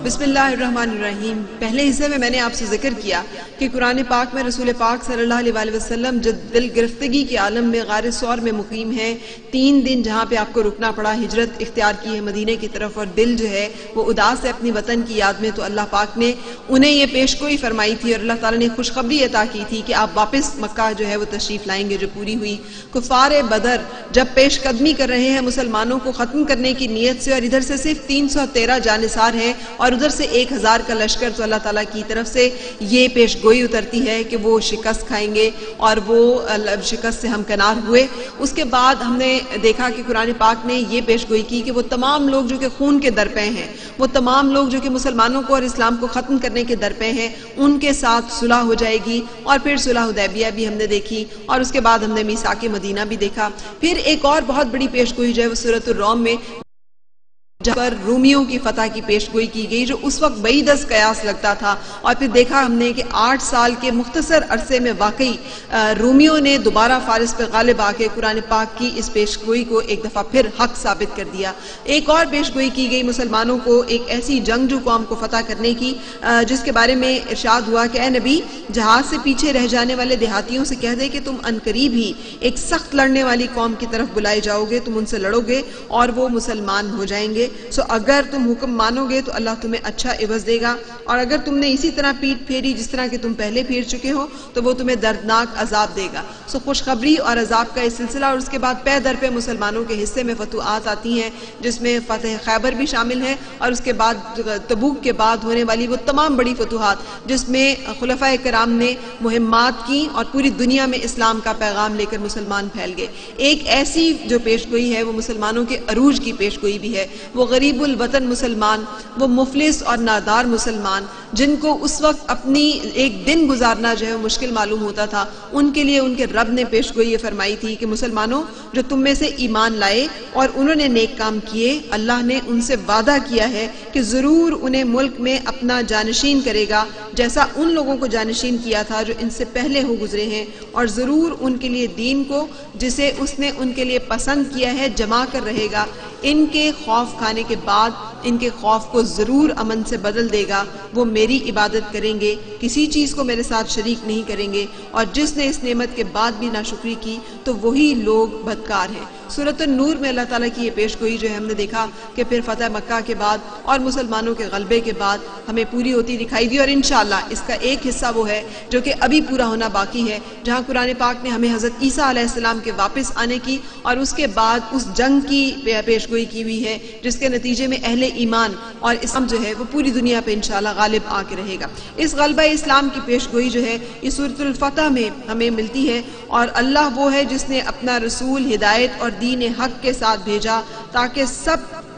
بسم اللہ الرحمن الرحیم۔ پہلے حصے میں نے آپ سے ذکر کیا کہ قرآن پاک میں رسول پاک صلی اللہ علیہ وسلم جو دل گرفتگی کے عالم میں غار ثور میں مقیم ہیں، 3 دن جہاں پہ آپ کو رکنا پڑا، ہجرت اختیار کی ہے مدینے کی طرف، اور دل جو ہے وہ اداس ہے اپنی وطن کی یاد میں، تو اللہ پاک نے انہیں یہ پیشگوئی فرمائی تھی اور اللہ تعالیٰ نے خوشخبری عطا کی تھی کہ آپ واپس مکہ جو ہے وہ تشریف لائیں گے، جو پوری ہوئی۔ کفار بدر جب پیش قدمی کر رہے ہیں مسلمانوں کو ختم کرنے کی نیت سے، اور ادھر سے صرف 313 جانثار ہیں اور ادھر سے 1000 کا لشکر، تو اللہ تعالیٰ کی طرف سے یہ پیش گوئی اترتی ہے کہ وہ شکست کھائیں گے، اور وہ شکست سے ہمکنار ہوئے۔ اس کے بعد ہم نے دیکھا کہ قرآن پاک نے یہ پیش گوئی کی کہ وہ تمام لوگ جو کہ خون کے درپے ہیں، وہ تمام لوگ جو کہ مسلمانوں کو اور اسلام کو ختم کرنے کے درپے ہیں، ان کے ساتھ صلح ہو جائے گی، اور پھر صلح حدیبیہ بھی ہم نے دیکھی، اور اس کے بعد ہم نے میثاق مدینہ بھی دیکھا۔ پھر ایک اور بہت بڑی پیش گوئی جو ہے وہ سورۃ الروم میں، جہاں پر رومیوں کی فتح کی پیشگوئی کی گئی، جو اس وقت بعید از قیاس لگتا تھا، اور پھر دیکھا ہم نے کہ 8 سال کے مختصر عرصے میں واقعی رومیوں نے دوبارہ فارس پہ غالب آ کے قرآن پاک کی اس پیشگوئی کو ایک دفعہ پھر حق ثابت کر دیا۔ ایک اور پیشگوئی کی گئی مسلمانوں کو ایک ایسی جنگجو قوم کو فتح کرنے کی، جس کے بارے میں ارشاد ہوا کہ اے نبی، جہاز سے پیچھے رہ جانے والے دیہاتیوں سے کہہ دے کہ تم عنقریب ہی ایک سخت لڑنے والی قوم کی طرف بلائے جاؤ گے، تم ان سے لڑو گے اور وہ مسلمان ہو جائیں گے، سو اگر تم حکم مانو گے تو اللہ تمہیں اچھا عوض دے گا، اور اگر تم نے اسی طرح پیٹ پھیری جس طرح کہ تم پہلے پھیر چکے ہو تو وہ تمہیں دردناک عذاب دے گا۔ سو خوشخبری اور عذاب کا یہ سلسلہ، اور اس کے بعد پے در پہ مسلمانوں کے حصے میں فتوحات آتی ہیں، جس میں فتح خیبر بھی شامل ہے، اور اس کے بعد تبوک کے بعد ہونے والی وہ تمام بڑی فتوحات جس میں خلفائے کرام نے مہمات کی اور پوری دنیا میں اسلام کا پیغام لے کر مسلمان پھیل گئے۔ ایک ایسی جو پیشگوئی ہے وہ مسلمانوں کے عروج کی پیشگوئی بھی ہے، وہ غریب الوطن مسلمان، وہ مفلس اور نادار مسلمان، جن کو اس وقت اپنی ایک دن گزارنا جو ہے مشکل معلوم ہوتا تھا، ان کے لیے ان کے رب نے پیشگوئی یہ فرمائی تھی کہ مسلمانوں، جو تم میں سے ایمان لائے اور انہوں نے نیک کام کیے، اللہ نے ان سے وعدہ کیا ہے کہ ضرور انہیں ملک میں اپنا جانشین کرے گا، جیسا ان لوگوں کو جانشین کیا تھا جو ان سے پہلے ہو گزرے ہیں، اور ضرور ان کے لیے دین کو جسے اس نے ان کے لیے پسند کیا ہے جمع کر رہے گا۔ ان کے خوف کھانے کے بعد ان کے خوف کو ضرور امن سے بدل دے گا۔ وہ میری عبادت کریں گے، کسی چیز کو میرے ساتھ شریک نہیں کریں گے، اور جس نے اس نعمت کے بعد بھی ناشکری کی تو وہی لوگ بدکار ہیں۔ سورۃ النور میں اللہ تعالیٰ کی یہ پیشگوئی جو ہے ہم نے دیکھا کہ پھر فتح مکہ کے بعد اور مسلمانوں کے غلبے کے بعد ہمیں پوری ہوتی دکھائی دی، اور انشاءاللہ اس کا ایک حصہ وہ ہے جو کہ ابھی پورا ہونا باقی ہے، جہاں قرآن پاک نے ہمیں حضرت عیسیٰ علیہ السلام کے واپس آنے کی اور اس کے بعد اس جنگ کی پیشگوئی کی ہوئی ہے، جس کے نتیجے میں اہل ایمان اور اسلام جو ہے وہ پوری دنیا پہ انشاءاللہ غالب آ کے رہے گا۔ اس غلبہ اسلام کی پیشگوئی جو ہے یہ سورۃ الفتح میں ہمیں ملتی ہے، اور اللہ وہ ہے جس نے اپنا رسول ہدایت اور دین حق کے ساتھ بھیجا تاکہ سب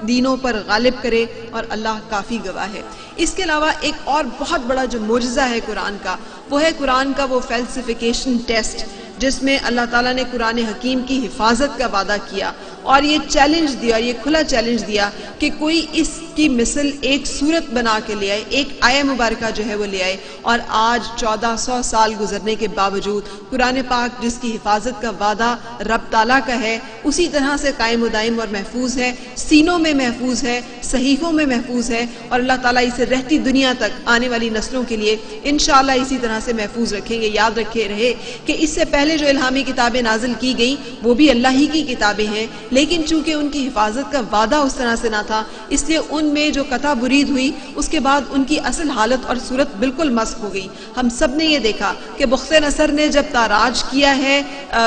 دینوں پر غالب کرے، اور اللہ کافی گواہ ہے۔ اس کے علاوہ ایک اور بہت بڑا جو معجزہ ہے قرآن کا، وہ ہے قرآن کا وہ فلسفیکیشن ٹیسٹ، جس میں اللہ تعالیٰ نے قرآن حکیم کی حفاظت کا وعدہ کیا اور یہ چیلنج دیا، یہ کھلا چیلنج دیا کہ کوئی اس کی مثل ایک صورت بنا کے لے آئے، ایک آیہ مبارکہ جو ہے وہ لے آئے، اور آج 1400 سال گزرنے کے باوجود قرآن پاک جس کی حفاظت کا وعدہ رب تعالیٰ کا ہے، اسی طرح سے قائم و دائم اور محفوظ ہے، سینوں میں محفوظ ہے، صحیفوں میں محفوظ ہے، اور اللہ تعالیٰ اسے رہتی دنیا تک آنے والی نسلوں کے لیے انشاءاللہ اسی طرح سے محفوظ رکھیں گے۔ یاد رکھے رہے کہ اس سے پہلے جو الہامی کتابیں نازل کی گئیں وہ بھی اللہ ہی کی کتابیں ہیں، لیکن چونکہ ان کی حفاظت کا وعدہ اس طرح سے نہ تھا، اس لیے ان میں جو قطع برید ہوئی اس کے بعد ان کی اصل حالت اور صورت بالکل مسخ ہو گئی۔ ہم سب نے یہ دیکھا کہ بخت نصر نے جب تاراج کیا ہے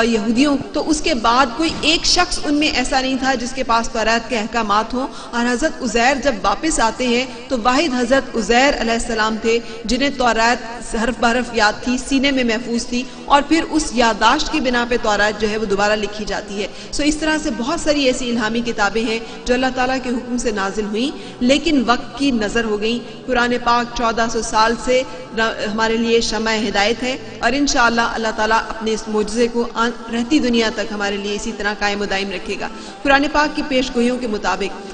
یہودیوں، تو اس کے بعد کوئی ایک شخص ان میں ایسا نہیں تھا جس کے پاس توریت کے احکامات ہوں، اور حضرت عزیر جب واپس آتے ہیں تو واحد حضرت عزیر علیہ السلام تھے جنہیں توریت حرف بحرف یاد تھی، سینے میں محفوظ تھی، اور پھر اس یادداشت کی بنا پہ توریت جو ہے وہ دوبارہ لکھی جاتی ہے۔ سو اس طرح سے بہت ساری ایسی الہامی کتابیں ہیں جو اللہ تعالیٰ کے حکم سے نازل ہوئیں، لیکن وقت کی نظر ہو گئیں۔ قرآن پاک 1400 سال سے ہمارے لیے شمع ہدایت ہے، اور انشاءاللہ اللہ تعالیٰ اپنے اس معجزے کو رہتی دنیا تک ہمارے لیے اسی طرح قائم و دائم رکھے گا۔ قرآن پاک کی پیشگوئیوں کے مطابق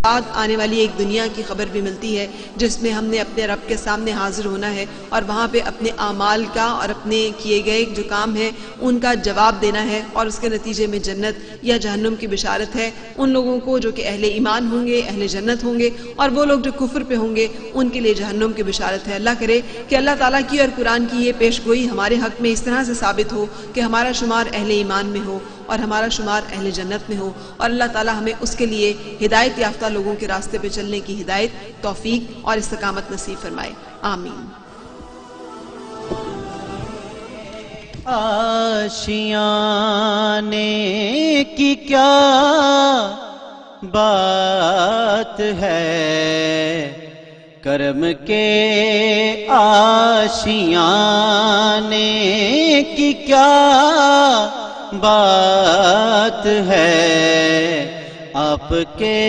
بعد آنے والی ایک دنیا کی خبر بھی ملتی ہے جس میں ہم نے اپنے رب کے سامنے حاضر ہونا ہے اور وہاں پہ اپنے اعمال کا اور اپنے کیے گئے جو کام ہیں ان کا جواب دینا ہے، اور اس کے نتیجے میں جنت یا جہنم کی بشارت ہے ان لوگوں کو جو کہ اہل ایمان ہوں گے، اہل جنت ہوں گے، اور وہ لوگ جو کفر پہ ہوں گے ان کے لیے جہنم کی بشارت ہے۔ اللہ کرے کہ اللہ تعالیٰ کی اور قرآن کی یہ پیش گوئی ہمارے حق میں اس طرح سے ثابت ہو کہ ہمارا شمار اہل ایمان میں ہو اور ہمارا شمار اہل جنت میں ہو، اور اللہ تعالیٰ ہمیں اس کے لیے ہدایت یافتہ لوگوں کے راستے پہ چلنے کی ہدایت، توفیق اور استقامت نصیب فرمائے، آمین۔ آشیانے کی کیا بات ہے، کرم کے آشیانے کی کیا بات ہے، آپ کے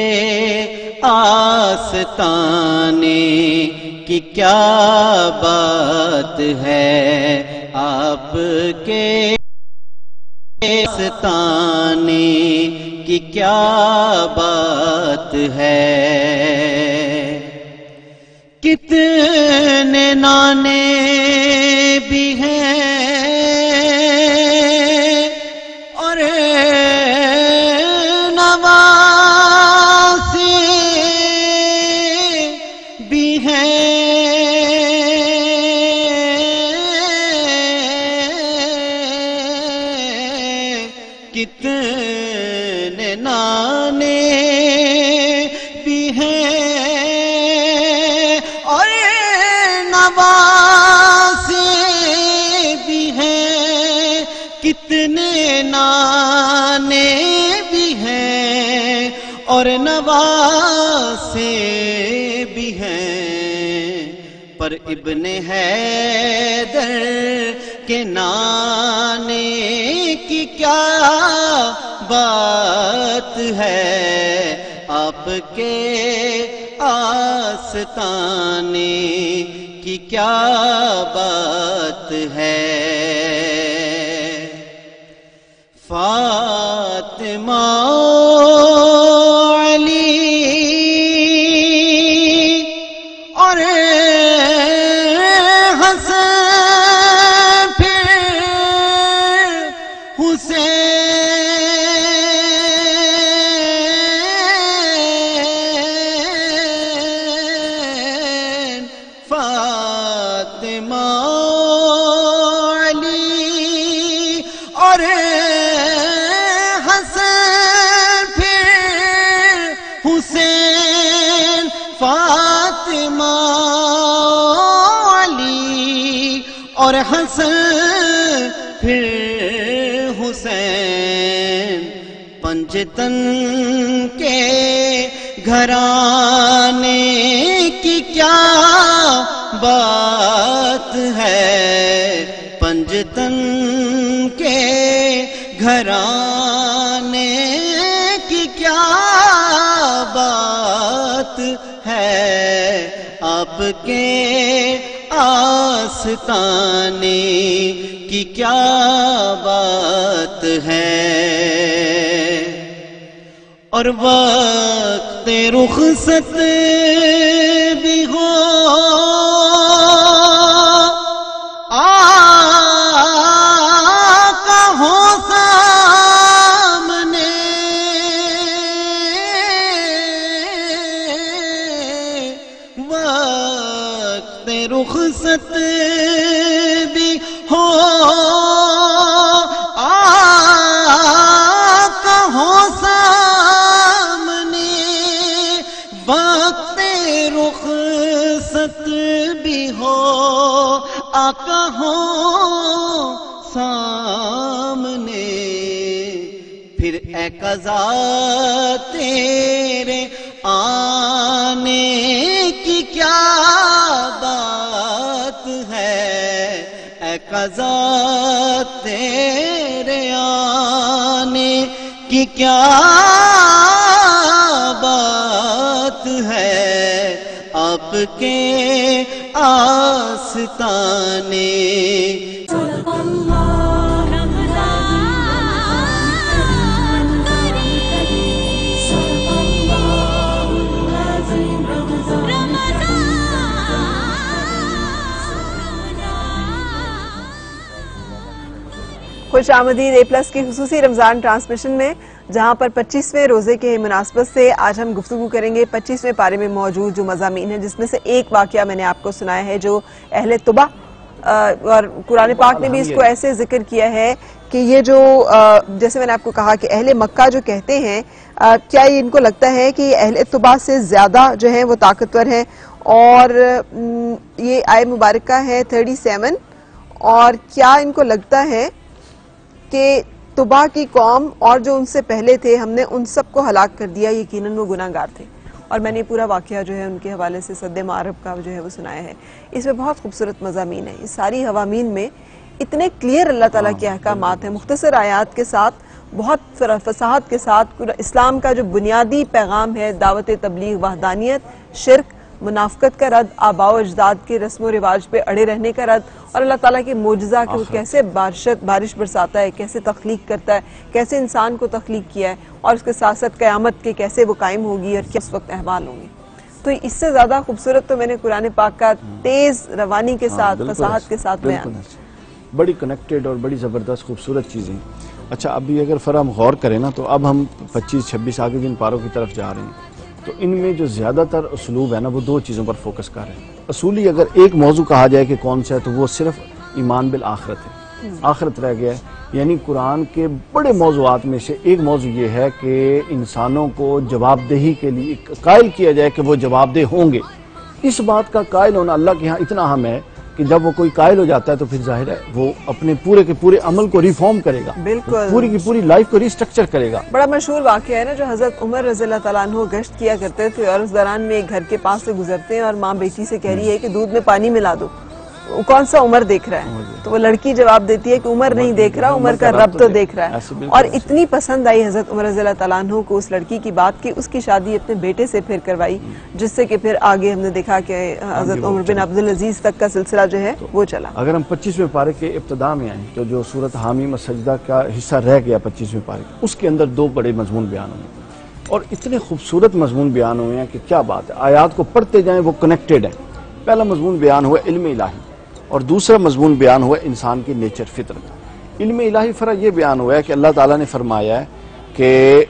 آستانے کی کیا بات ہے، آپ کے آستانے کی کیا بات ہے۔ کتنے نانے بھی ہیں اور نوازے بھی ہیں، کتنے نانے بھی ہیں اور نوازے بھی ہیں، کتنے نانے بھی ہیں اور نوازے بھی ہیں، پر ابن حیدر کے نانے کی کیا بات ہے، آپ کے آستانے کی کیا بات ہے۔ فاطمہ علی اور حسن پھر حسین، فاطمہ علی اور حسن پھر حسین، فاطمہ علی اور حسن پھر حسین، پنجتن کے گھرانے کی کیا بات ہے، پنجتن کے گھرانے کی کیا بات ہے، آپ کے آستانے کی کیا بات ہے۔ اور وقت رخصت بھی ہو آقا ہو سامنے، وقت رخصت بھی ہو آقا ہو سامنے، وقت رخصت بھی ہو آقا ہو سامنے، پھر اے قضا تیرے آنے کی کیا بات ہے، اے قضا تیرے آنے کی کیا بات ہے، آپ کے آستانے خوش آمدید اے پلس کی خصوصی رمضان ٹرانسمیشن میں، جہاں پر 25ویں روزے کے مناسبت سے آج ہم گفتگو کریں گے 25ویں پارے میں موجود جو مضامین ہیں، جس میں سے ایک واقعہ میں نے آپ کو سنایا ہے جو اہل طبا، اور قرآن پاک نے بھی اس کو ایسے ذکر کیا ہے کہ یہ جو جیسے میں نے آپ کو کہا کہ اہل مکہ جو کہتے ہیں، کیا ان کو لگتا ہے کہ اہل طبا سے زیادہ جو ہیں وہ طاقتور ہیں، اور یہ آیت مبارکہ ہے 37، اور کیا ان کو لگتا ہے کہ طبا کی قوم اور جو ان سے پہلے تھے ہم نے ان سب کو ہلاک کر دیا، یقیناً وہ گناہ گار تھے. اور میں نے پورا واقعہ جو ہے ان کے حوالے سے سد معرب کا جو ہے وہ سنایا ہے. اس میں بہت خوبصورت مضامین ہیں. اس ساری حوامین میں اتنے کلیئر اللہ تعالیٰ کے احکامات ہیں، مختصر آیات کے ساتھ، بہت فصاحت کے ساتھ. اسلام کا جو بنیادی پیغام ہے، دعوت تبلیغ، وحدانیت، شرک، منافقت کا رد، آباء و اجداد کے رسم و رواج پہ اڑے رہنے کا رد، اور اللہ تعالیٰ کے معجزہ کہ وہ کیسے بارش برساتا ہے، کیسے تخلیق کرتا ہے، کیسے انسان کو تخلیق کیا ہے، اور اس کے ساتھ ساتھ قیامت کے کیسے وہ قائم ہوگی اور کیا اس وقت احوال ہوں گے. تو اس سے زیادہ خوبصورت تو میں نے قرآن پاک کا تیز روانی کے ساتھ، فصاحت کے ساتھ بیان. بڑی کنیکٹڈ اور بڑی زبردست خوبصورت چیزیں. اچھا، ابھی اگر ہم غور کریں نا تو اب ہم 25-26 آگے جن پاروں کی طرف جا رہے ہیں، تو ان میں جو زیادہ تر اسلوب ہے نا وہ دو چیزوں پر فوکس کر رہے ہیں. اصولی اگر ایک موضوع کہا جائے کہ کون سا ہے تو وہ صرف ایمان بالآخرت ہے، آخرت رہ گیا ہے. یعنی قرآن کے بڑے موضوعات میں سے ایک موضوع یہ ہے کہ انسانوں کو جواب دہی کے لیے قائل کیا جائے کہ وہ جواب دہ ہوں گے. اس بات کا قائل ہونا اللہ کے ہاں اتنا اہم ہے کہ جب وہ کوئی قائل ہو جاتا ہے تو پھر ظاہر ہے وہ اپنے پورے کے پورے عمل کو ریفارم کرے گا، بالکل پوری کی پوری لائف کو ریسٹرکچر کرے گا. بڑا مشہور واقعہ ہے نا جو حضرت عمر رضی اللہ تعالیٰ عنہ گشت کیا کرتے تھے، اور اس دوران میں ایک گھر کے پاس سے گزرتے ہیں اور ماں بیٹی سے کہہ رہی ہے کہ دودھ میں پانی ملا دو. کون سا عمر دیکھ رہا ہے؟ تو وہ لڑکی جواب دیتی ہے کہ عمر نہیں دیکھ رہا، عمر کا رب تو دیکھ رہا ہے. اور اتنی پسند آئی حضرت عمر رضی اللہ تعالیٰ عنہ کو اس لڑکی کی بات کہ اس کی شادی اپنے بیٹے سے پھر کروائی، جس سے کہ پھر آگے ہم نے دیکھا کہ حضرت عمر بن عبدالعزیز تک کا سلسلہ جو ہے وہ چلا. اگر ہم 25ویں پارے کے ابتدا میں آئیں تو جو سورۃ حامیم السجدہ کا حصہ رہ گیا 25ویں پارے کا، اس کے اندر دو بڑے مضمون بیان ہوئے، اور اتنے خوبصورت مضمون بیان ہوئے ہیں کہ کیا بات ہے. آیات کو پڑھتے جائیں وہ کنیکٹڈ ہیں. پہلا مضمون بیان ہوا علم الہی، اور دوسرا مضمون بیان ہوا انسان کی نیچر، فطرت. علم الہی فرا یہ بیان ہوا ہے کہ اللہ تعالیٰ نے فرمایا ہے کہ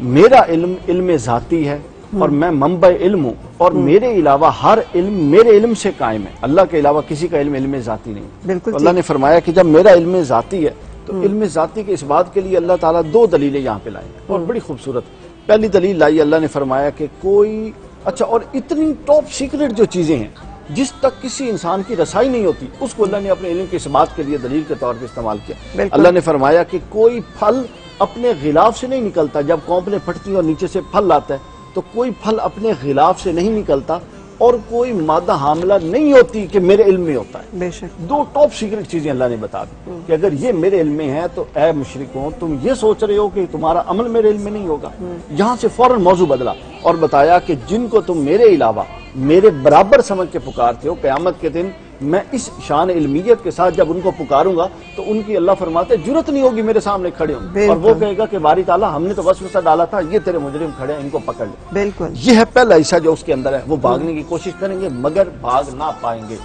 میرا علم علم ذاتی ہے اور میں منبع علم ہوں، اور میرے علاوہ ہر علم میرے علم سے قائم ہے. اللہ کے علاوہ کسی کا علم علم ذاتی نہیں. اللہ نے فرمایا کہ جب میرا علم ذاتی ہے تو علم ذاتی کے اس بات کے لیے اللہ تعالیٰ دو دلیلیں یہاں پہ لائیں، اور بڑی خوبصورت. پہلی دلیل لائی، اللہ نے فرمایا کہ کوئی اچھا اور اتنی ٹاپ سیکرٹ جو چیزیں ہیں جس تک کسی انسان کی رسائی نہیں ہوتی، اس کو اللہ نے اپنے علم کے اس بات کے لیے دلیل کے طور پہ استعمال کیا. اللہ نے فرمایا کہ کوئی پھل اپنے غلاف سے نہیں نکلتا. جب کونپلیں پھٹتی ہیں اور نیچے سے پھل آتا ہے تو کوئی پھل اپنے غلاف سے نہیں نکلتا، اور کوئی مادہ حاملہ نہیں ہوتی کہ میرے علم میں ہوتا ہے. بے شک دو ٹاپ سیکرٹ چیزیں اللہ نے بتا دی کہ اگر یہ میرے علم میں ہے تو اے مشرکوں تم یہ سوچ رہے ہو کہ تمہارا عمل میرے علم میں نہیں ہوگا. یہاں سے فوراً موضوع بدلا اور بتایا کہ جن کو تم میرے علاوہ میرے برابر سمجھ کے پکارتے ہو، قیامت کے دن میں اس شان علمیت کے ساتھ جب ان کو پکاروں گا تو ان کی اللہ فرماتے جرت نہیں ہوگی میرے سامنے کھڑے ہوں، اور وہ کہے گا کہ باری تعالیٰ ہم نے تو وسوسہ ڈالا تھا، یہ تیرے مجرم کھڑے ہیں، ان کو پکڑ لے. بالکل یہ ہے پہلا حصہ جو اس کے اندر ہے. وہ بھاگنے کی کوشش کریں گے مگر بھاگ نہ پائیں گے.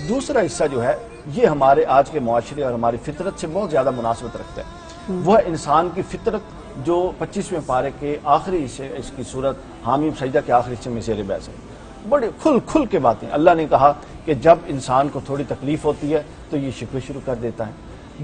دوسرا حصہ جو ہے یہ ہمارے آج کے معاشرے اور ہماری فطرت سے بہت زیادہ مناسبت رکھتا ہے. وہ ہے انسان کی فطرت جو 25ویں پارے کے آخری حصے، اس کی سورت حامیم سجدہ کے آخری حصے میں زیر بحث ہے. بڑے کھل کے باتیں. اللہ نے کہا کہ جب انسان کو تھوڑی تکلیف ہوتی ہے تو یہ شکوے شروع کر دیتا ہے.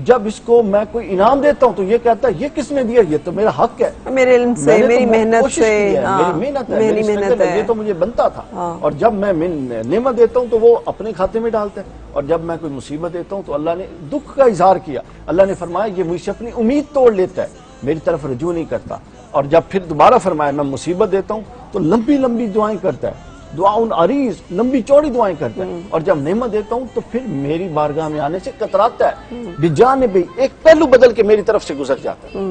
جب اس کو میں کوئی انعام دیتا ہوں تو یہ کہتا ہے یہ کس نے دیا، یہ تو میرا حق ہے، میرے علم سے، میری محنت سے، میری محنت ہے، یہ تو مجھے بنتا تھا. اور جب میں نعمت دیتا ہوں تو وہ اپنے کھاتے میں ڈالتا ہے، اور جب میں کوئی مصیبت دیتا ہوں تو اللہ نے دکھ کا اظہار کیا. اللہ نے فرمایا یہ مجھ سے اپنی امید توڑ لیتا ہے، میری طرف رجوع نہیں کرتا. اور جب پھر دوبارہ فرمایا میں مصیبت دیتا ہوں تو لمبی لمبی دعائیں کرتا ہے، دعاؤں عریض، لمبی چوڑی دعائیں کرتا ہے. اور جب نعمت دیتا ہوں تو پھر میری بارگاہ میں آنے سے کتراتا ہے، بجانب ایک پہلو بدل کے میری طرف سے گزر جاتا ہے.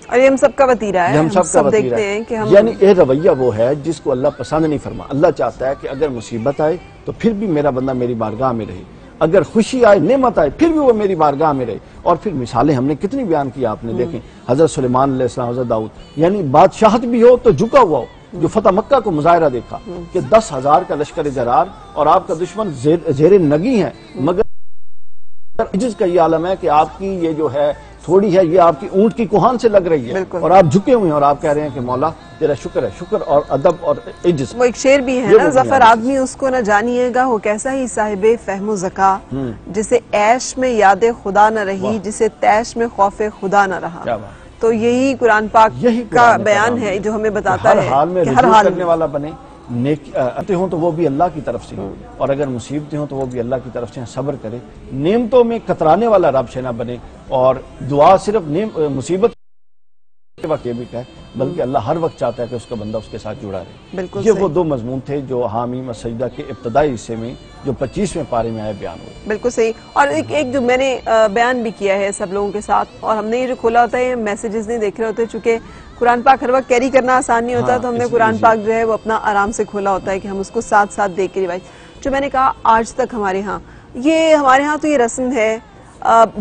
اور یہ ہم سب کا وطیرہ ہے، ہم سب کا وطیرہ ہے. یعنی یہ رویہ وہ ہے جس کو اللہ پسند نہیں فرما. اللہ چاہتا ہے کہ اگر مصیبت آئے تو پھر بھی میرا بندہ میری بارگاہ میں رہے، اگر خوشی آئے، نعمت آئے، پھر بھی وہ میری بارگاہ میں رہے. اور پھر مثالیں ہم نے کتنی بیان کی آپ نے دیکھیں. حضرت سلیمان علیہ السلام، حضرت داؤد، یعنی بادشاہت بھی ہو تو جھکا ہوا ہو. جو فتح مکہ کو مظاہرہ دیکھا کہ 10,000 کا لشکر جرار اور آپ کا دشمن زیر نگی ہے، مگر عجز کا یہ عالم ہے کہ آپ کی یہ جو ہے تھوڑی ہے یہ آپ کی اونٹ کی کوہان سے لگ رہی ہے اور آپ جھکے ہوئے ہیں اور آپ کہہ رہے ہیں کہ مولا تیرا شکر ہے. شکر اور ادب اور عجز. وہ ایک شعر بھی ہے نا، ظفر آدمی اس کو نہ جانیے گا ہو کیسا ہی صاحب فہم و ذکا، جسے عیش میں یاد خدا نہ رہی، جسے تیش میں خوف خدا نہ رہا. تو یہی قرآن پاک کا بیان ہے جو ہمیں بتاتا ہے کہ ہر حال کرنے والا بنے. نیکی ہوں تو وہ بھی اللہ کی طرف سے اور اگر مصیبتیں ہوں تو وہ بھی اللہ کی طرف سے صبر کرے. نعمتوں میں کترانے والا رب سے نہ بنے اور دعا صرف مصیبت کے وقت یہ بھی کہے بلکہ اللہ ہر وقت چاہتا ہے کہ اس کا بندہ اس کے ساتھ جڑا رہے. یہ وہ دو مضمون تھے جو حامیم السجدہ کے ابتدائی حصے میں جو 25ویں پارے میں آئے بیان ہوئے. بالکل صحیح. اور ایک جو میں نے بیان بھی کیا ہے سب لوگوں کے ساتھ، اور ہم نے یہ جو کھولا ہوتا ہے میسیجز نہیں دیکھ رہے ہوتے، چونکہ قرآن پاک ہر وقت کیری کرنا آسان نہیں ہوتا، تو ہم نے قرآن پاک جو ہے وہ اپنا آرام سے کھولا ہوتا ہے کہ ہم اس کو ساتھ ساتھ دیکھ کے روایت. جو میں نے کہا آج تک ہمارے ہاں تو یہ رسم ہے،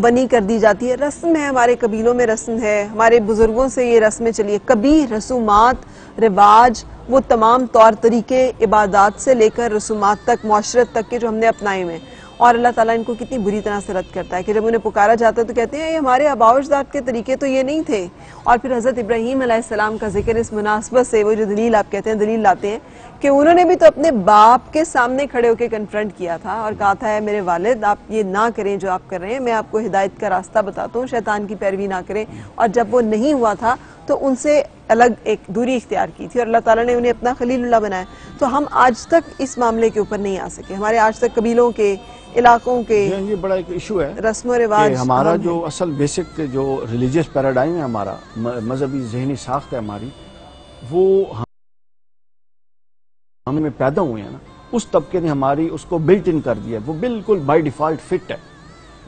بنی کر دی جاتی ہے، رسم ہے، ہمارے قبیلوں میں رسم ہے، ہمارے بزرگوں سے یہ رسمیں چلی ہے. کبھی رسومات، رواج، وہ تمام طور طریقے عبادات سے لے کر رسومات تک، معاشرت تک کے جو ہم نے اپنائے ہوئے ہیں، اور اللہ تعالیٰ ان کو کتنی بری طرح سے رد کرتا ہے کہ جب انہیں پکارا جاتا ہے تو کہتے ہیں یہ ہمارے آباء و اجداد کے طریقے تو یہ نہیں تھے. اور پھر حضرت ابراہیم علیہ السلام کا ذکر اس مناسبت سے، وہ جو دلیل آپ کہتے ہیں دلیل لاتے ہیں کہ انہوں نے بھی تو اپنے باپ کے سامنے کھڑے ہو کے کنفرنٹ کیا تھا اور کہا تھا اے میرے والد آپ یہ نہ کریں جو آپ کر رہے ہیں، میں آپ کو ہدایت کا راستہ بتاتا ہوں، شیطان کی پیروی نہ کریں. اور جب وہ نہیں ہوا تھا تو ان سے الگ ایک دوری اختیار کی تھی اور اللہ تعالیٰ نے انہیں اپنا خلیل اللہ بنایا. تو ہم آج تک اس معاملے کے اوپر نہیں آ سکے. ہمارے آج تک قبیلوں کے، علاقوں کے یہ بڑا ایک ایشو ہے، رسم و رواج. ہمارا جو اصل بیسک جو ریلیجیس پیراڈائم ہے، ہمارا مذہبی ذہنی ساخت ہے ہماری، وہ ہم میں پیدا ہوئے ہیں نا، اس طبقے نے ہماری اس کو بلٹ ان کر دیا، وہ بالکل بائی ڈیفالٹ فٹ ہے.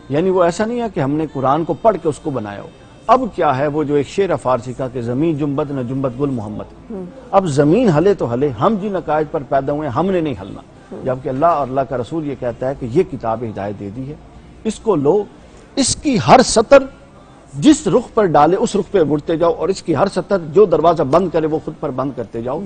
یعنی وہ ایسا نہیں ہے کہ ہم نے قرآن کو پڑھ کے اس کو بنایا ہو. اب کیا ہے وہ جو ایک شعر فارسی کا کہ زمین جنبت نہ جنبت گل محمد، اب زمین ہلے تو ہلے، ہم جن عقائد پر پیدا ہوئے ہم نے نہیں ہلنا. جبکہ اللہ اور اللہ کا رسول یہ کہتا ہے کہ یہ کتاب ہدایت دے دی ہے، اس کو لو، اس کی ہر سطر جس رخ پر ڈالے اس رخ پہ مڑتے جاؤ، اور اس کی ہر سطر جو دروازہ بند کرے وہ خود پر بند کرتے جاؤ.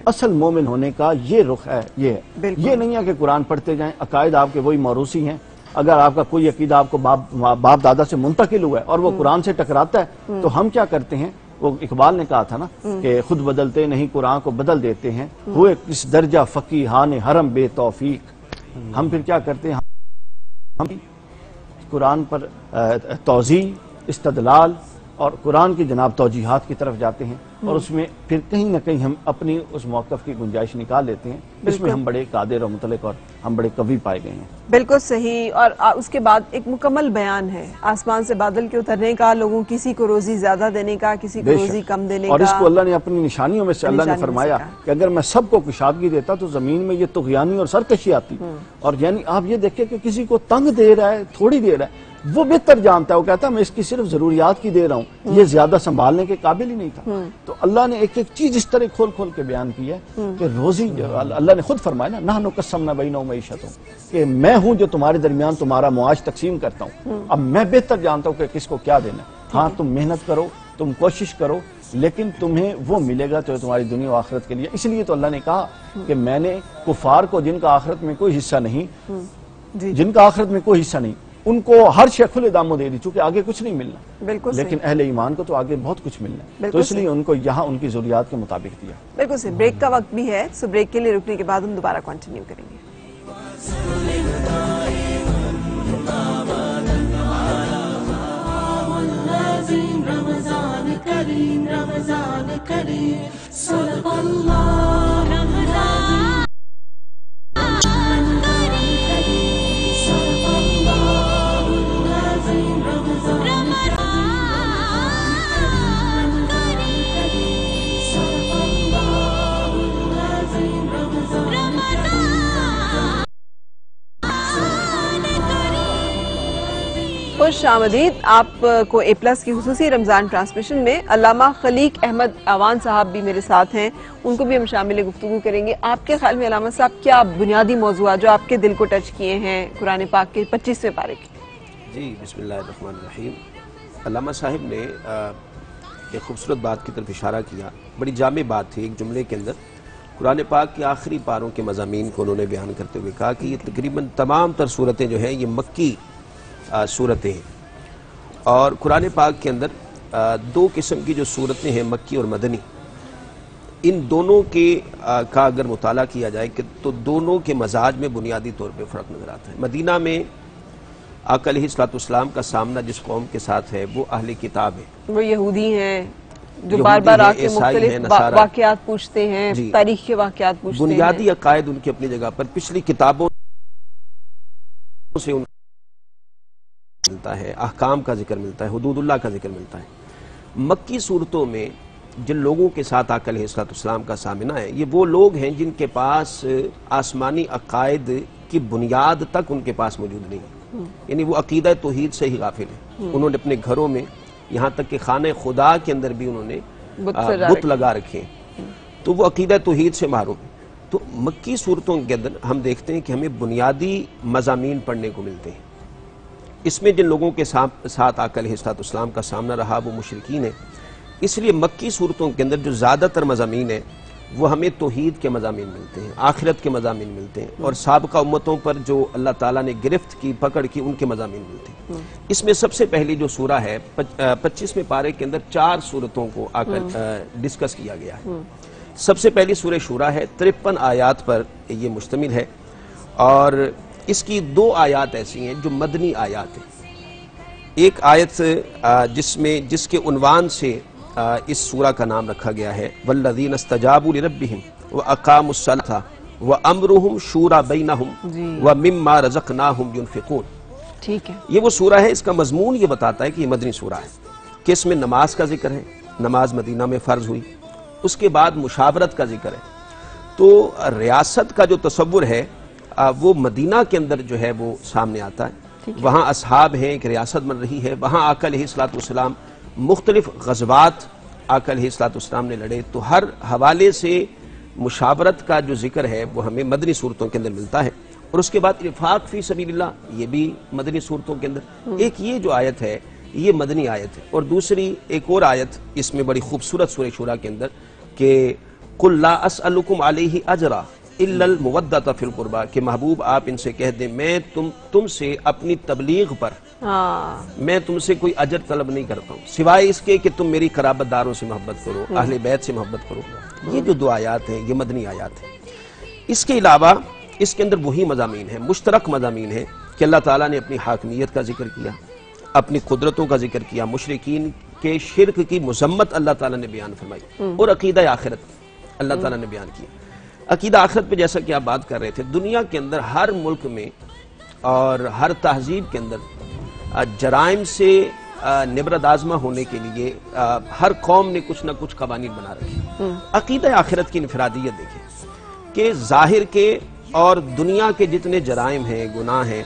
اصل مومن ہونے کا یہ رخ ہے. یہ نہیں ہے کہ قرآن پڑھتے جائیں، عقائد آپ کے وہی موروثی ہیں. اگر آپ کا کوئی عقیدہ آپ کو باپ دادا سے منتقل ہوا ہے اور وہ قرآن سے ٹکراتا ہے تو ہم کیا کرتے ہیں؟ وہ اقبال نے کہا تھا نا کہ خود بدلتے نہیں قرآن کو بدل دیتے ہیں، ہوئے کس درجہ فقیہان حرم بے توفیق. ہم پھر کیا کرتے ہیں؟ ہم قرآن پر توضیح، استدلال اور قرآن کی جناب توجیحات کی طرف جاتے ہیں اور اس میں پھر کہیں نہ کہیں ہم اپنی اس موقف کی گنجائش نکال لیتے ہیں. اس میں ہم بڑے قادر اور مطلق اور ہم بڑے قوی پائے گئے ہیں. بالکل صحیح. اور اس کے بعد ایک مکمل بیان ہے آسمان سے بادل کے اترنے کا، لوگوں کسی کو روزی زیادہ دینے کا، کسی کو روزی کم دینے کا. اور اس کو اللہ نے اپنی نشانیوں میں سے اللہ نے فرمایا کہ اگر میں سب کو کشادگی دیتا تو زمین میں یہ طغیانی اور سرکشی آتی. اور یعنی آپ یہ دیکھیں کہ کسی کو تنگ دے رہا ہے، تھوڑی دے رہا ہے، وہ بہتر جانتا ہے، وہ کہتا ہے میں اس کی صرف ضروریات کی دے رہا ہوں، یہ زیادہ سنبھالنے کے قابل ہی نہیں تھا. تو اللہ نے ایک ایک چیز اس طرح کھول کھول کے بیان کی ہے کہ روزی اللہ نے خود فرمایا نا نحن قسمنا بینہم معیشتہم، کہ میں ہوں جو تمہارے درمیان تمہارا معاش تقسیم کرتا ہوں. اب میں بہتر جانتا ہوں کہ کس کو کیا دینا. ہاں تم محنت کرو، تم کوشش کرو، لیکن تمہیں وہ ملے گا جو تمہاری دنیا و آخرت کے لیے. اس لیے تو اللہ نے کہا کہ میں نے کفار کو جن کا آخرت میں کوئی حصہ نہیں، جن کا آخرت میں کوئی حصہ نہیں، ان کو ہر شے کھلے داموں دے دی، چونکہ آگے کچھ نہیں ملنا. لیکن اہل ایمان کو تو آگے بہت کچھ ملنا ہے، تو اس لیے ان کو یہاں ان کی ضروریات کے مطابق دیا. بالکل صحیح. بریک کا وقت بھی ہے، سو بریک کے لیے رکنے کے بعد ہم دوبارہ کنٹینیو کریں گے. خوش آمدید. آپ کو اے پلس کی خصوصی رمضان ٹرانسمیشن میں علامہ خلیق احمد اعوان صاحب بھی میرے ساتھ ہیں، ان کو بھی ہم شامل گفتگو کریں گے. آپ کے خیال میں علامہ صاحب کیا بنیادی موضوعات جو آپ کے دل کو ٹچ کیے ہیں قرآن پاک کے 25ویں پارے کے؟ جی بسم اللہ الرحمن الرحیم. علامہ صاحب نے ایک خوبصورت بات کی طرف اشارہ کیا، بڑی جامع بات تھی. ایک جملے کے اندر قرآن پاک کے آخری پاروں کے مضامین کو انہوں نے بیان کرتے ہوئے کہا کہ یہ تقریباً تمام تر صورتیں جو ہیں یہ مکی صورتیں ہیں، اور قرآن پاک کے اندر دو قسم کی جو صورتیں ہیں مکی اور مدنی، ان دونوں کے کا اگر مطالعہ کیا جائے کہ تو دونوں کے مزاج میں بنیادی طور پہ فرق نظر آتا ہے۔ مدینہ میں آقا علیہ الصلوۃ والسلام کا سامنا جس قوم کے ساتھ ہے وہ اہل کتاب ہے، وہ یہودی ہیں جو بار بار آ کے مختلف واقعات پوچھتے ہیں، تاریخ کے واقعات پوچھتے ہیں، بنیادی عقائد ان کی اپنی جگہ پر پچھلی کتابوں سے ان ملتا ہے، احکام کا ذکر ملتا ہے، حدود اللہ کا ذکر ملتا ہے۔ مکی صورتوں میں جن لوگوں کے ساتھ آقا علیہ الصلوۃ والسلام کا سامنا ہے، یہ وہ لوگ ہیں جن کے پاس آسمانی عقائد کی بنیاد تک ان کے پاس موجود نہیں ہے، یعنی وہ عقیدہ توحید سے ہی غافل ہیں۔ انہوں نے اپنے گھروں میں یہاں تک کہ خانہ خدا کے اندر بھی انہوں نے بت لگا رکھے ہیں، تو وہ عقیدہ توحید سے محروم ہیں۔ تو مکی صورتوں کے اندر ہم دیکھتے ہیں کہ ہمیں بنیادی مضامین پڑھنے کو ملتے ہیں۔ اس میں جن لوگوں کے ساتھ آقا علیہ الصلوۃ والسلام کا سامنا رہا وہ مشرکین ہیں، اس لیے مکی صورتوں کے اندر جو زیادہ تر مضامین ہیں وہ ہمیں توحید کے مضامین ملتے ہیں، آخرت کے مضامین ملتے ہیں، اور سابقہ امتوں پر جو اللہ تعالیٰ نے گرفت کی، پکڑ کی، ان کے مضامین ملتے ہیں۔ اس میں سب سے پہلی جو سورہ ہے 25ویں پارے کے اندر 4 صورتوں کو آ کر ڈسکس کیا گیا ہے۔ سب سے پہلی سورہ شورا ہے، 53 آیات پر یہ مشتمل ہے، اور اس کی 2 آیات ایسی ہیں جو مدنی آیات ہیں۔ ایک آیت جس کے عنوان سے اس سورہ کا نام رکھا گیا ہے والذین استجابوا لربہم واقاموا الصلاۃ وامرهم شورى بینہم ومما رزقناہم ينفقون۔ ٹھیک ہے، یہ وہ سورہ ہے، اس کا مضمون یہ بتاتا ہے کہ یہ مدنی سورہ ہے، کہ اس میں نماز کا ذکر ہے، نماز مدینہ میں فرض ہوئی، اس کے بعد مشاورت کا ذکر ہے۔ تو ریاست کا جو تصور ہے وہ مدینہ کے اندر جو ہے وہ سامنے آتا ہے، وہاں اصحاب ہیں، ایک ریاست بن رہی ہے، وہاں آقا علیہ الصلوۃ والسلام مختلف غزوات آقا علیہ الصلوۃ والسلام نے لڑے، تو ہر حوالے سے مشاورت کا جو ذکر ہے وہ ہمیں مدنی صورتوں کے اندر ملتا ہے۔ اور اس کے بعد انفاق فی سبیل اللہ، یہ بھی مدنی صورتوں کے اندر ایک یہ جو آیت ہے یہ مدنی آیت ہے، اور دوسری ایک اور آیت اس میں بڑی خوبصورت سورہ شورا کے اندر کہ قل لا اسألکم علیہ اجرا الا المودۃ فی القربى، کہ محبوب آپ ان سے کہہ دیں میں تم سے اپنی تبلیغ پر میں تم سے کوئی اجر طلب نہیں کرتا ہوں سوائے اس کے کہ تم میری قرابت داروں سے محبت کرو، اہل بیت سے محبت کرو۔ یہ جو 2 آیات ہیں یہ مدنی آیات ہیں۔ اس کے علاوہ اس کے اندر وہی مضامین ہیں، مشترک مضامین ہیں کہ اللہ تعالیٰ نے اپنی حاکمیت کا ذکر کیا، اپنی قدرتوں کا ذکر کیا، مشرکین کے شرک کی مذمت اللہ تعالیٰ نے بیان فرمائی، اور عقیدہ آخرت اللہ تعالیٰ نے بیان کیا۔ عقیدہ آخرت پہ جیسا کہ آپ بات کر رہے تھے، دنیا کے اندر ہر ملک میں اور ہر تہذیب کے اندر جرائم سے نبرد آزما ہونے کے لیے ہر قوم نے کچھ نہ کچھ قوانین بنا رکھے۔ عقیدہ آخرت کی انفرادیت دیکھیں کہ ظاہر کے اور دنیا کے جتنے جرائم ہیں، گناہ ہیں،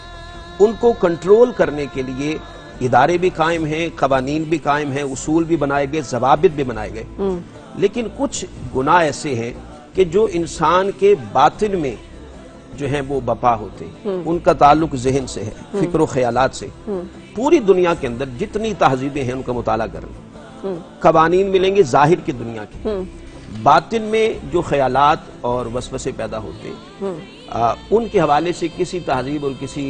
ان کو کنٹرول کرنے کے لیے ادارے بھی قائم ہیں، قوانین بھی قائم ہیں، اصول بھی بنائے گئے، ضوابط بھی بنائے گئے، لیکن کچھ گناہ ایسے ہیں کہ جو انسان کے باطن میں جو ہیں وہ بپا ہوتے ہیں، ان کا تعلق ذہن سے ہے، فکر و خیالات سے۔ پوری دنیا کے اندر جتنی تہذیبیں ہیں ان کا مطالعہ کریں، قوانین ملیں گے ظاہر کی دنیا کے، باطن میں جو خیالات اور وسوسے پیدا ہوتے ہیں ان کے حوالے سے کسی تہذیب اور کسی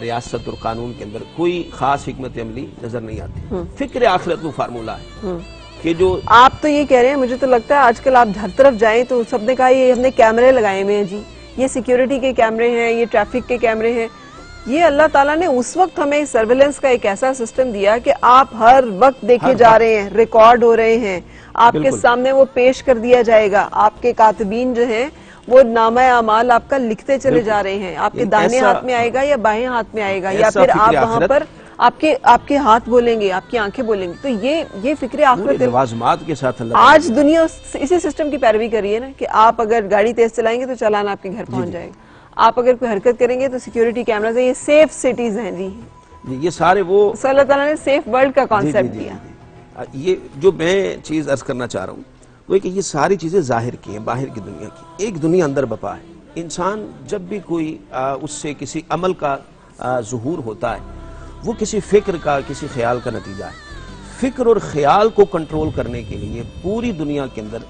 ریاست اور قانون کے اندر کوئی خاص حکمت عملی نظر نہیں آتی۔ فکر آخرت وہ فارمولہ ہے کہ جو آپ تو یہ کہہ رہے ہیں، مجھے تو لگتا ہے آج کل آپ ہر طرف جائیں تو سب نے کہا یہ ہم نے کیمرے لگائے ہوئے ہیں، جی یہ سیکیورٹی کے کیمرے ہیں، یہ ٹریفک کے کیمرے ہیں۔ یہ اللہ تعالیٰ نے اس وقت ہمیں سرویلنس کا ایک ایسا سسٹم دیا کہ آپ ہر وقت دیکھے جا رہے ہیں، ریکارڈ ہو رہے ہیں، آپ کے سامنے وہ پیش کر دیا جائے گا، آپ کے کاتبین جو ہیں وہ نامہ اعمال آپ کا لکھتے چلے جا رہے ہیں، آپ کے دائیں ہاتھ میں آئے گا یا بائیں ہاتھ میں آئے گا، یا پھر آپ وہاں پر آپ کے ہاتھ بولیں گے، آپ کی آنکھیں بولیں گے۔ تو یہ فکر آخرت لوازمات کے ساتھ آج دنیا اسی سسٹم کی پیروی کر رہی ہے نا، کہ آپ اگر گاڑی تیز چلائیں گے تو چالان آپ کے گھر پہنچ جائے گا، آپ اگر کوئی حرکت کریں گے تو سیکیورٹی کیمراز ہیں، یہ سیف سٹیز ہیں جی، یہ سارے وہ اللہ تعالیٰ نے سیف ورلڈ کا کانسیپٹ دیا۔ یہ جو میں چیز عرض کرنا چاہ رہا ہوں وہ کہ یہ ساری چیزیں ظاہر کی ہیں، باہر کی دنیا کی، ایک دنیا اندر بپا ہے۔ انسان جب بھی کوئی اس سے کسی عمل کا ظہور ہوتا ہے وہ کسی فکر کا، کسی خیال کا نتیجہ ہے۔ فکر اور خیال کو کنٹرول کرنے کے لیے پوری دنیا کے اندر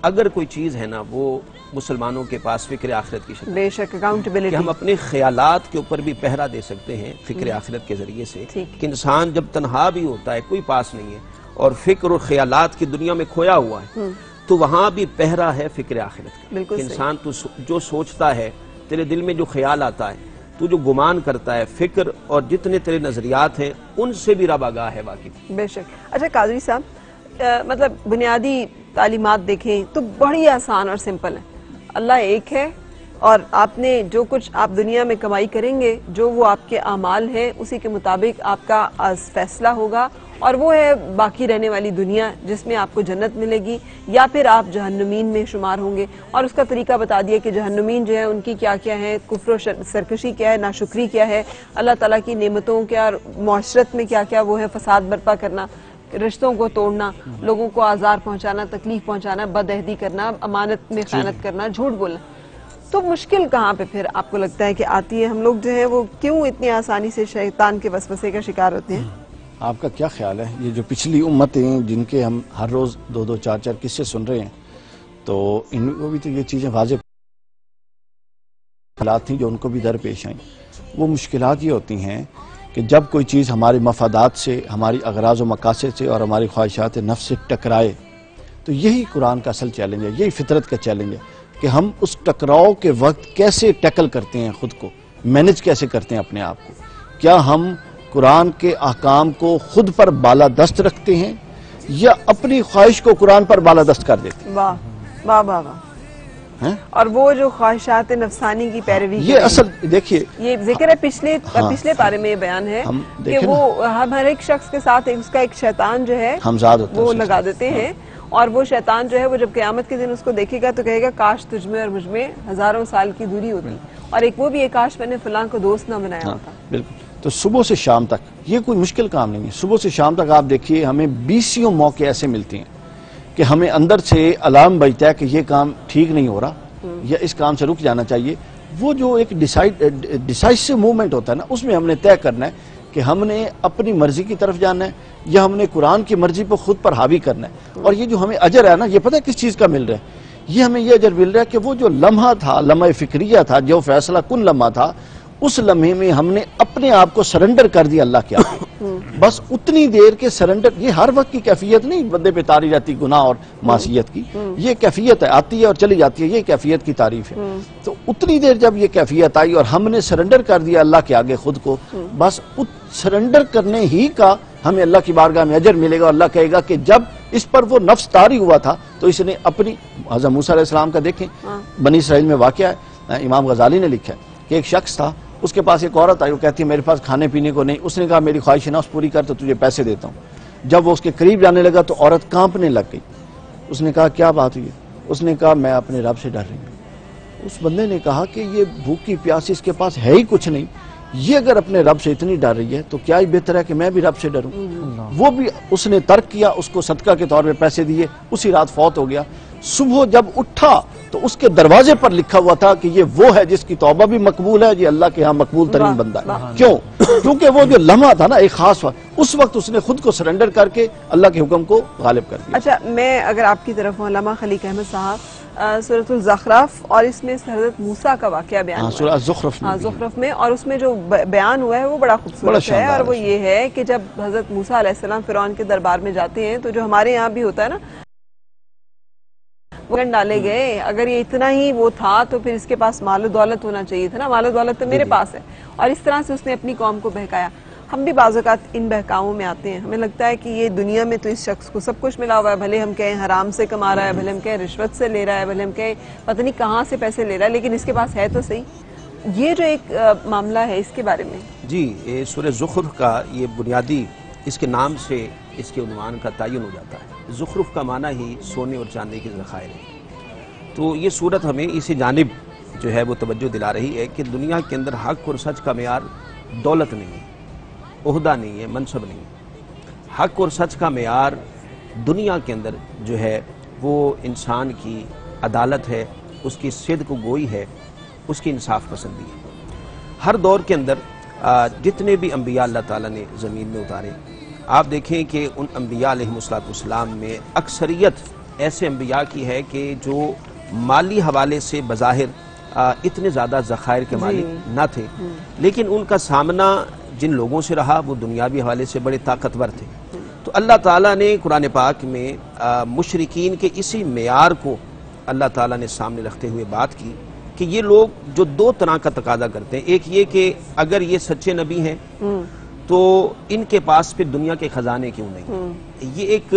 اگر کوئی چیز ہے نا وہ مسلمانوں کے پاس فکر آخرت کی شکل بے شک اکاؤنٹیبلٹی کہ ہم اپنے خیالات کے اوپر بھی پہرا دے سکتے ہیں فکر آخرت کے ذریعے سے کہ انسان جب تنہا بھی ہوتا ہے کوئی پاس نہیں ہے اور فکر اور خیالات کی دنیا میں کھویا ہوا ہے تو وہاں بھی پہرا ہے فکر آخرت کا کہ انسان تو جو سوچتا ہے تیرے دل میں جو خیال آتا ہے تو جو گمان کرتا ہے فکر اور جتنے تیرے نظریات ہیں ان سے بھی رب آگاہ ہے واقعی بے شک. اچھا قاضی صاحب مطلب بنیادی تعلیمات دیکھیں تو بڑی آسان اور سمپل ہے. اللہ ایک ہے اور آپ نے جو کچھ آپ دنیا میں کمائی کریں گے جو وہ آپ کے اعمال ہیں اسی کے مطابق آپ کا فیصلہ ہوگا اور وہ ہے باقی رہنے والی دنیا جس میں آپ کو جنت ملے گی یا پھر آپ جہنمین میں شمار ہوں گے. اور اس کا طریقہ بتا دیا کہ جہنمین جو ہے ان کی کیا کیا ہے, کفر و سرکشی کیا ہے, ناشکری کیا ہے, اللہ تعالیٰ کی نعمتوں کیا اور معاشرت میں کیا کیا وہ ہے, فساد برپا کرنا, رشتوں کو توڑنا, لوگوں کو آزار پہنچانا, تکلیف پہنچانا, بدعہدی کرنا, امانت میں خیانت کرنا, جھوٹ بولنا. تو مشکل کہاں پہ پھر آپ کو لگتا ہے کہ آتی ہے؟ ہم لوگ جو ہے وہ کیوں اتنی آسانی سے شیطان کے وسوسے کا شکار ہوتے ہیں؟ آپ کا کیا خیال ہے یہ جو پچھلی امتیں جن کے ہم ہر روز 2-2 4-4 قصے سن رہے ہیں تو ان کو بھی تو یہ چیزیں واضح حالات تھیں جو ان کو بھی درپیش آئیں. وہ مشکلات یہ ہوتی ہیں کہ جب کوئی چیز ہمارے مفادات سے, ہماری اغراض و مقاصد سے اور ہماری خواہشات نفس سے ٹکرائے تو یہی قرآن کا اصل چیلنج ہے, یہی فطرت کا چیلنج ہے کہ ہم اس ٹکراؤ کے وقت کیسے ٹیکل کرتے ہیں, خود کو مینج کیسے کرتے ہیں اپنے آپ کو. کیا ہم قرآن کے احکام کو خود پر بالادست رکھتے ہیں یا اپنی خواہش کو قرآن پر بالادست کر دیتے ہیں؟ واہ واہ واہ واہ. اور وہ جو خواہشات نفسانی کی پیروی یہ اصل دیکھیے یہ ذکر ہے پچھلے پارے میں یہ بیان ہے کہ وہ ہم ہر ایک شخص کے ساتھ اس کا ایک شیطان جو ہے وہ لگا دیتے ہیں اور وہ شیطان جو ہے وہ جب قیامت کے دن اس کو دیکھے گا تو کہے گا کاش تجھ میں اور مجھ میں ہزاروں سال کی دوری ہوتی اور ایک وہ بھی ایک کاش میں نے فلاں کو دوست نہ بنایا ہوتا. بالکل. تو صبح سے شام تک یہ کوئی مشکل کام نہیں ہے. صبح سے شام تک آپ دیکھیے ہمیں 20 موقع ایسے ملتے ہیں کہ ہمیں اندر سے الارم بجتا ہے کہ یہ کام ٹھیک نہیں ہو رہا یا اس کام سے رک جانا چاہیے. وہ جو ایک ڈیسائسو موومنٹ ہوتا ہے نا اس میں ہم نے طے کرنا ہے کہ ہم نے اپنی مرضی کی طرف جانا ہے یا ہم نے قرآن کی مرضی پر خود پر حاوی کرنا ہے. اور یہ جو ہمیں اجر ہے نا یہ پتہ ہے کس چیز کا مل رہا ہے؟ یہ ہمیں یہ اجر مل رہا ہے کہ وہ جو لمحہ تھا, لمحہ فکریہ تھا, جو فیصلہ کن لمحہ تھا, اس لمحے میں ہم نے اپنے آپ کو سرنڈر کر دیا اللہ کے آگے. بس اتنی دیر کے سرنڈر, یہ ہر وقت کی کیفیت نہیں بندے پہ تاری رہتی گناہ اور معصیت کی, یہ کیفیت ہے, آتی ہے اور چلی جاتی ہے, یہ کیفیت کی تعریف ہے. تو اتنی دیر جب یہ کیفیت آئی اور ہم نے سرنڈر کر دیا اللہ کے آگے خود کو, بس سرنڈر کرنے ہی کا ہمیں اللہ کی بارگاہ میں اجر ملے گا. اللہ کہے گا کہ جب اس پر وہ نفس طاری ہوا تھا تو اس نے اپنی, حضرت موسیٰ علیہ السلام کا دیکھیں بنی اسرائیل میں واقعہ ہے, امام غزالی نے لکھا ہے کہ ایک شخص تھا, اس کے پاس ایک عورت آئی, وہ کہتی ہے میرے پاس کھانے پینے کو نہیں. اس نے کہا میری خواہش نفس پوری کر تو تجھے پیسے دیتا ہوں. جب وہ اس کے قریب جانے لگا تو عورت کانپنے لگ گئی. اس نے کہا کیا بات ہوئی؟ اس نے کہا میں اپنے رب سے ڈر رہی ہوں. اس بندے نے کہا کہ یہ بھوکی پیاسی اس کے پاس ہے ہی کچھ نہیں, یہ اگر اپنے رب سے اتنی ڈر رہی ہے تو کیا ہی بہتر ہے کہ میں بھی رب سے ڈروں. وہ بھی اس نے ترک کیا, اس کو صدقہ کے طور پہ پیسے دیے, اسی رات فوت ہو گیا. صبح جب اٹھا تو اس کے دروازے پر لکھا ہوا تھا کہ یہ وہ ہے جس کی توبہ بھی مقبول ہے, یہ اللہ کے ہاں مقبول ترین بندہ ہے. کیوں؟ کیونکہ وہ جو لمحہ تھا نا ایک خاص وقت, اس وقت اس نے خود کو سرنڈر کر کے اللہ کے حکم کو غالب کر دیا. اچھا میں اگر آپ کی طرف ہوں, علامہ خلیق احمد صاحب سورۃ الزخرف اور اس میں حضرت موسیٰ کا واقعہ بیان ہوا ہے, سورۃ زخرف میں, اور اس میں جو بیان ہوا ہے وہ بڑا خوبصورت ہے. اور وہ یہ ہے کہ جب حضرت موسیٰ علیہ السلام فرعون کے دربار میں جاتے ہیں تو جو ہمارے یہاں بھی ہوتا ہے نا وہ ڈالے گئے, اگر یہ اتنا ہی وہ تھا تو پھر اس کے پاس مال و دولت ہونا چاہیے تھا نا, مال و دولت تو میرے پاس ہے. اور اس طرح سے اس نے اپنی قوم کو بہکایا. ہم بھی بعض اوقات ان بہکاؤں میں آتے ہیں, ہمیں لگتا ہے کہ یہ دنیا میں تو اس شخص کو سب کچھ ملا ہوا ہے, بھلے ہم کہیں حرام سے کما رہا ہے, بھلے ہم کہیں رشوت سے لے رہا ہے, بھلے ہم کہیں پتہ نہیں کہاں سے پیسے لے رہا ہے, لیکن اس کے پاس ہے تو صحیح. یہ جو ایک معاملہ ہے اس کے بارے میں جی, سورہ زخرف کا یہ بنیادی اس کے نام سے اس کے عنوان کا تعین ہو جاتا ہے. زخرف کا معنی ہی سونے اور چاندی کے ذخائر ہے. تو یہ صورت ہمیں اسی جانب جو ہے وہ توجہ دلا رہی ہے کہ دنیا کے اندر حق اور سچ کا معیار دولت نہیں ہے, عہدہ نہیں ہے, منصب نہیں ہے. حق اور سچ کا معیار دنیا کے اندر جو ہے وہ انسان کی عدالت ہے, اس کی صدق گوئی ہے, اس کی انصاف پسندی ہے. ہر دور کے اندر جتنے بھی انبیاء اللہ تعالیٰ نے زمین میں اتارے, آپ دیکھیں کہ ان انبیاء علیہ السلام میں اکثریت ایسے انبیاء کی ہے کہ جو مالی حوالے سے بظاہر اتنے زیادہ ذخائر کے مالک نہ تھے، لیکن ان کا سامنا جن لوگوں سے رہا وہ دنیاوی حوالے سے بڑے طاقتور تھے. تو اللہ تعالیٰ نے قرآن پاک میں مشرکین کے اسی معیار کو اللہ تعالیٰ نے سامنے رکھتے ہوئے بات کی کہ یہ لوگ جو دو طرح کا تقاضا کرتے ہیں، ایک یہ کہ اگر یہ سچے نبی ہیں تو ان کے پاس پھر دنیا کے خزانے کیوں نہیں. یہ ایک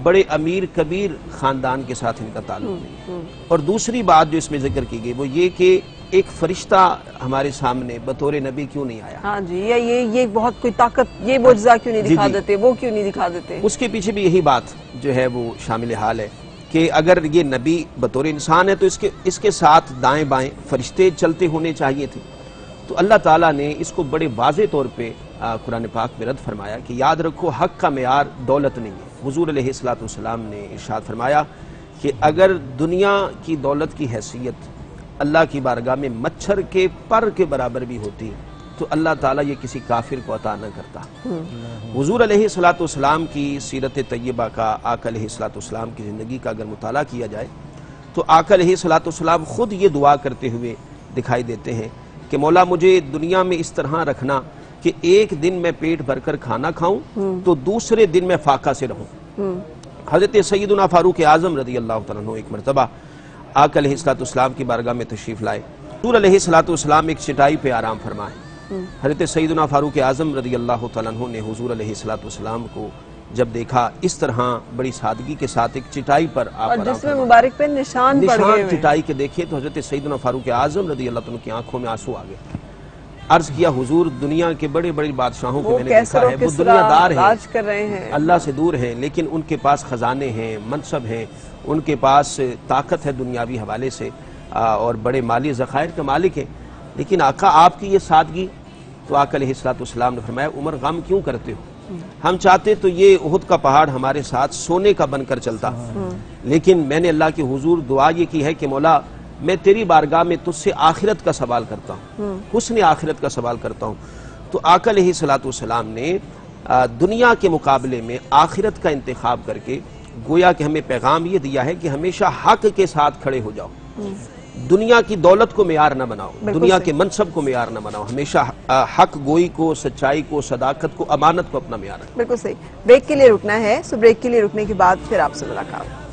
بڑے امیر کبیر خاندان کے ساتھ ان کا تعلق نہیں. اور دوسری بات جو اس میں ذکر کی گئی وہ یہ کہ ایک فرشتہ ہمارے سامنے بطور نبی کیوں نہیں آیا. ہاں جی، یہ بہت کوئی طاقت، یہ معجزہ کیوں نہیں دکھا دیتے، وہ کیوں نہیں دکھا دیتے. اس کے پیچھے بھی یہی بات جو ہے وہ شامل حال ہے کہ اگر یہ نبی بطور انسان ہے تو اس کے ساتھ دائیں بائیں فرشتے چلتے ہونے چاہیے تھے. تو اللہ تعالیٰ نے اس کو بڑے واضح طور پہ قرآن پاک میں رد فرمایا کہ یاد رکھو حق کا معیار دولت نہیں ہے. حضور علیہ السلام نے ارشاد فرمایا کہ اگر دنیا کی دولت کی حیثیت اللہ کی بارگاہ میں مچھر کے پر کے برابر بھی ہوتی تو اللہ تعالیٰ یہ کسی کافر کو عطا نہ کرتا. حضور علیہ السلام کی سیرت طیبہ کا، آقا علیہ السلام کی زندگی کا اگر مطالعہ کیا جائے تو آقا علیہ السلام خود یہ دعا کرتے ہوئے دکھائی دیتے ہیں کہ مولا مجھے دنیا میں اس طرح رکھنا کہ ایک دن میں پیٹ بھر کر کھانا کھاؤں تو دوسرے دن میں فاقہ سے رہوں. حضرت سیدنا فاروق اعظم رضی اللہ تعالیٰ عنہ ایک مرتبہ آقا علیہ السلام کی بارگاہ میں تشریف لائے. حضور علیہ السلام ایک چٹائی پہ آرام فرمائے. حضرت سیدنا فاروق اعظم رضی اللہ تعالیٰ عنہ نے حضور علیہ السلام کو جب دیکھا اس طرح بڑی سادگی کے ساتھ ایک چٹائی پر آپ اور جس میں مبارک پہ نشان پڑ گئے چٹائی کے دیکھے تو حضرت سیدنا فاروق اعظم رضی اللہ عنہ کی آنکھوں میں آنسو آ گئے. عرض کیا حضور دنیا کے بڑے بڑے بادشاہوں کو میں نے دیکھا ہے وہ دنیا دار ہیں، اللہ سے دور ہیں، لیکن ان کے پاس خزانے ہیں، منصب ہیں، ان کے پاس طاقت ہے دنیاوی حوالے سے اور بڑے مالی ذخائر کے مالک ہیں، لیکن آقا آپ کی یہ سادگی. تو آقا علیہ السلام نے فرمایا عمر غم کیوں کرتے ہو؟ ہم چاہتے تو یہ احد کا پہاڑ ہمارے ساتھ سونے کا بن کر چلتا، لیکن میں نے اللہ کے حضور دعا یہ کی ہے کہ مولا میں تیری بارگاہ میں تجھ سے آخرت کا سوال کرتا ہوں، حسن آخرت کا سوال کرتا ہوں. تو آقا علیہ السلام نے دنیا کے مقابلے میں آخرت کا انتخاب کر کے گویا کہ ہمیں پیغام یہ دیا ہے کہ ہمیشہ حق کے ساتھ کھڑے ہو جاؤ. دنیا کی دولت کو معیار نہ بناؤ، دنیا کے منصب کو معیار نہ بناؤ، ہمیشہ حق گوئی کو، سچائی کو، صداقت کو، امانت کو اپنا معیار رکھو. بالکل صحیح. بریک کے لیے رکنا ہے، سو بریک کے لیے رکنے کے بعد پھر آپ سے ملاقات.